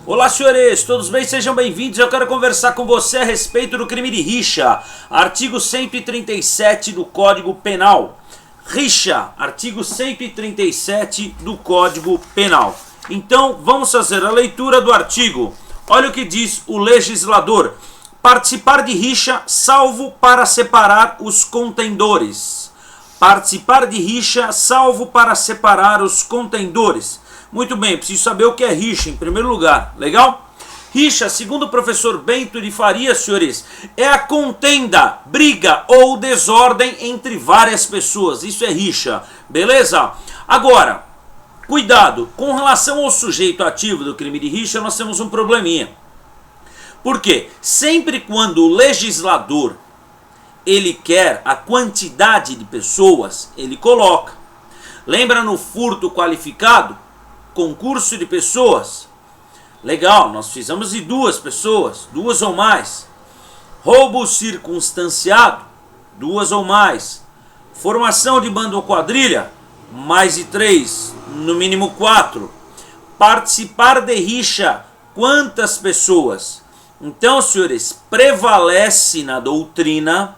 Olá, senhores, todos bem? Sejam bem-vindos. Eu quero conversar com você a respeito do crime de rixa, artigo 137 do Código Penal. Rixa, artigo 137 do Código Penal. Então, vamos fazer a leitura do artigo. Olha o que diz o legislador. Participar de rixa, salvo para separar os contendores. Participar de rixa, salvo para separar os contendores. Muito bem, preciso saber o que é rixa em primeiro lugar, legal? Rixa, segundo o professor Bento de Faria, senhores, é a contenda, briga ou desordem entre várias pessoas. Isso é rixa, beleza? Agora, cuidado, com relação ao sujeito ativo do crime de rixa, nós temos um probleminha. Por quê? Sempre quando o legislador ele quer a quantidade de pessoas, ele coloca. Lembra no furto qualificado? Concurso de pessoas. Legal, nós precisamos de 2 pessoas, 2 ou mais. Roubo circunstanciado, 2 ou mais. Formação de bando ou quadrilha, mais de 3, no mínimo 4. Participar de rixa, quantas pessoas? Então, senhores, prevalece na doutrina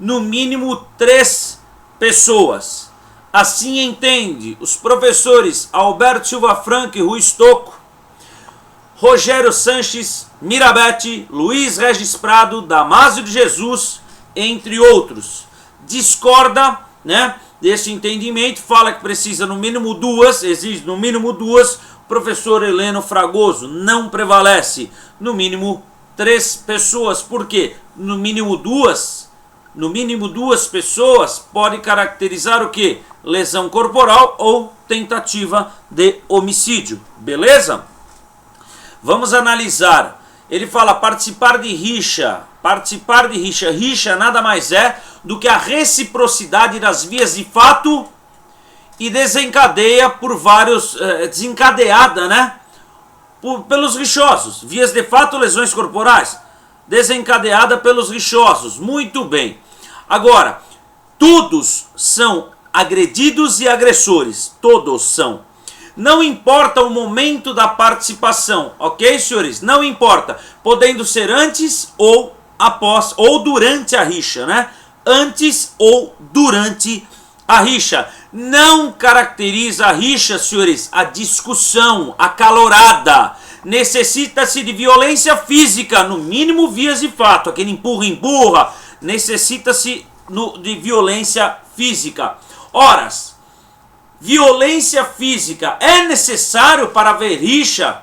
no mínimo 3 pessoas. Assim entende os professores Alberto Silva Franco e Rui Stocco, Rogério Sanches, Mirabete, Luiz Regis Prado, Damásio de Jesus, entre outros. Discorda, né, desse entendimento, fala que precisa no mínimo 2, exige no mínimo 2, professor Heleno Fragoso, não prevalece, no mínimo 3 pessoas. Por quê? No mínimo 2 pessoas pode caracterizar o quê? Lesão corporal ou tentativa de homicídio, beleza? Vamos analisar. Ele fala participar de rixa. Participar de rixa. Rixa nada mais é do que a reciprocidade das vias de fato e desencadeia por vários... desencadeada, né? Pelos rixosos. Vias de fato, lesões corporais. Desencadeada pelos rixosos. Muito bem. Agora, todos são agredidos e agressores. Todos são. Não importa o momento da participação, ok, senhores? Não importa. Podendo ser antes ou após, ou durante a rixa, né? Antes ou durante a rixa. Não caracteriza a rixa, senhores, a discussão acalorada. Necessita-se de violência física, no mínimo vias de fato. Aquele empurra, necessita-se de violência física. Ora, violência física é necessário para haver rixa?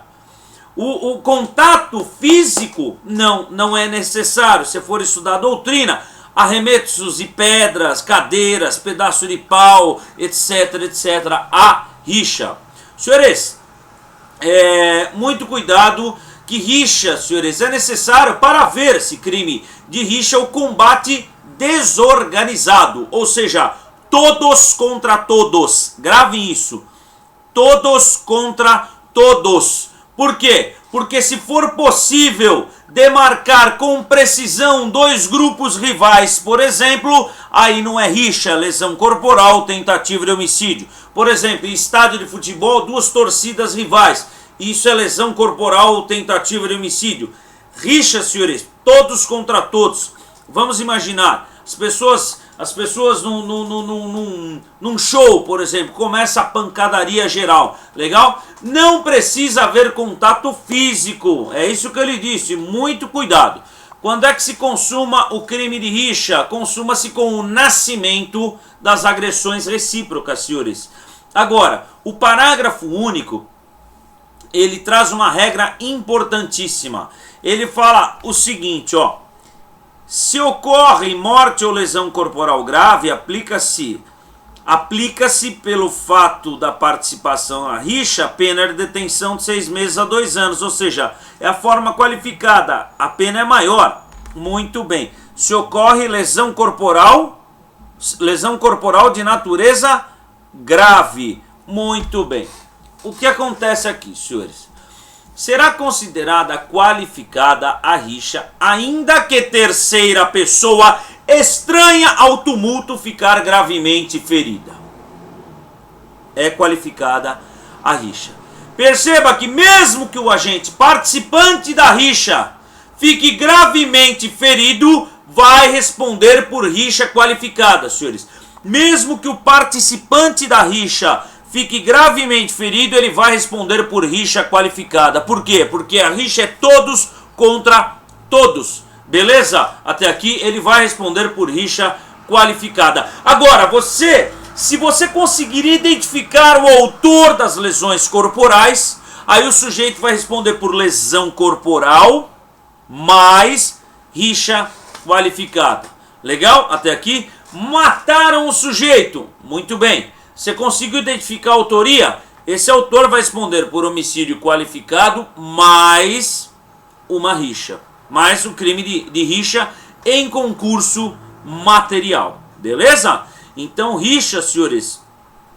O contato físico não é necessário. Se for estudar a doutrina, arremessos de pedras, cadeiras, pedaço de pau, etc, etc, a rixa. Senhores, muito cuidado que rixa, senhores, é necessário para haver esse crime de rixa o combate desorganizado, ou seja, todos contra todos. Gravem isso. Todos contra todos. Por quê? Porque se for possível demarcar com precisão 2 grupos rivais, por exemplo, aí não é rixa, lesão corporal, tentativa de homicídio. Por exemplo, em estádio de futebol, 2 torcidas rivais. Isso é lesão corporal, tentativa de homicídio. Rixa, senhores, todos contra todos. Vamos imaginar, as pessoas num show, por exemplo, começa a pancadaria geral, legal? Não precisa haver contato físico, é isso que ele disse, muito cuidado. Quando é que se consuma o crime de rixa? Consuma-se com o nascimento das agressões recíprocas, senhores. Agora, o parágrafo único, ele traz uma regra importantíssima. Ele fala o seguinte, ó. Se ocorre morte ou lesão corporal grave, aplica-se pelo fato da participação na rixa, a pena de detenção de 6 meses a 2 anos, ou seja, é a forma qualificada, a pena é maior. Muito bem. Se ocorre lesão corporal de natureza grave. Muito bem. O que acontece aqui, senhores? Será considerada qualificada a rixa, ainda que terceira pessoa estranha ao tumulto ficar gravemente ferida. É qualificada a rixa. Perceba que mesmo que o agente participante da rixa fique gravemente ferido, vai responder por rixa qualificada, senhores. Mesmo que o participante da rixa fique gravemente ferido, ele vai responder por rixa qualificada. Por quê? Porque a rixa é todos contra todos. Beleza? Até aqui ele vai responder por rixa qualificada. Agora, se você conseguir identificar o autor das lesões corporais, aí o sujeito vai responder por lesão corporal mais rixa qualificada. Legal? Até aqui? Mataram o sujeito. Muito bem. Você conseguiu identificar a autoria? Esse autor vai responder por homicídio qualificado mais uma rixa. Mais um crime de rixa em concurso material. Beleza? Então, rixa, senhores,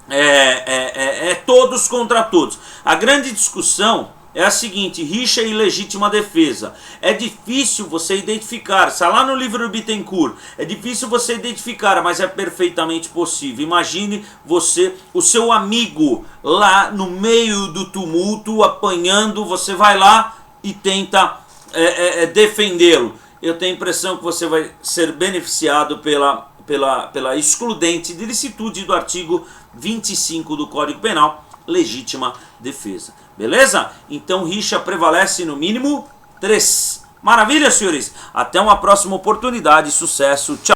é todos contra todos. A grande discussão é a seguinte: rixa e legítima defesa. É difícil você identificar, está lá no livro do Bittencourt, é difícil você identificar, mas é perfeitamente possível. Imagine você, o seu amigo lá no meio do tumulto, apanhando, você vai lá e tenta defendê-lo. Eu tenho a impressão que você vai ser beneficiado pela excludente de licitude do artigo 25 do Código Penal, legítima defesa. Beleza? Então rixa prevalece no mínimo 3. Maravilha, senhores? Até uma próxima oportunidade. Sucesso. Tchau.